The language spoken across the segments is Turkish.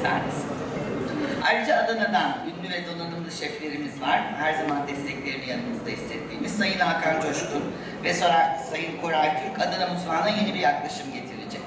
sahnesi. Ayrıca Adana'dan ünlü ve donanımlı şeflerimiz var. Her zaman desteklerini yanımızda hissettiğimiz Sayın Hakan Coşkun ve sonra Sayın Koray Türk Adana mutfağına yeni bir yaklaşım getirecek.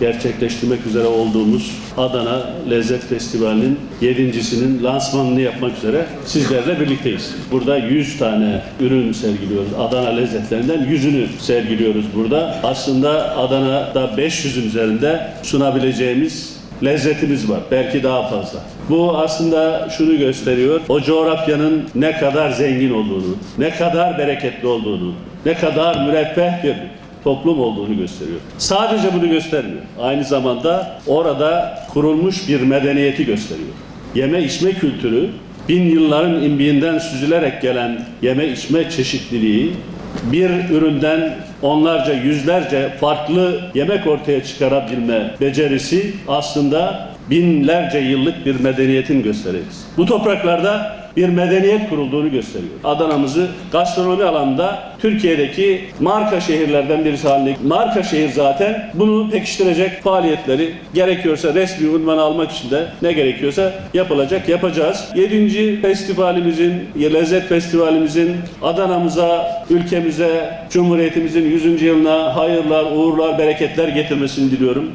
Gerçekleştirmek üzere olduğumuz Adana Lezzet Festivali'nin 7.'sinin lansmanını yapmak üzere sizlerle birlikteyiz. Burada 100 tane ürün sergiliyoruz. Adana lezzetlerinden 100'ünü sergiliyoruz burada. Aslında Adana'da 500'ün üzerinde sunabileceğimiz lezzetimiz var. Belki daha fazla. Bu aslında şunu gösteriyor. O coğrafyanın ne kadar zengin olduğunu, ne kadar bereketli olduğunu, ne kadar müreffeh bir toplum olduğunu gösteriyor. Sadece bunu göstermiyor. Aynı zamanda orada kurulmuş bir medeniyeti gösteriyor. Yeme içme kültürü, bin yılların imbiğinden süzülerek gelen yeme içme çeşitliliği, bir üründen onlarca, yüzlerce farklı yemek ortaya çıkarabilme becerisi aslında binlerce yıllık bir medeniyetin göstergesi. Bu topraklarda bir medeniyet kurulduğunu gösteriyor. Adana'mızı gastronomi alanında Türkiye'deki marka şehirlerden birisi haline. Marka şehir zaten bunu pekiştirecek faaliyetleri gerekiyorsa resmi unvanı almak için de ne gerekiyorsa yapılacak, yapacağız. 7. festivalimizin, Lezzet Festivalimizin Adana'mıza, ülkemize, Cumhuriyetimizin 100. yılına hayırlar, uğurlar, bereketler getirmesini diliyorum.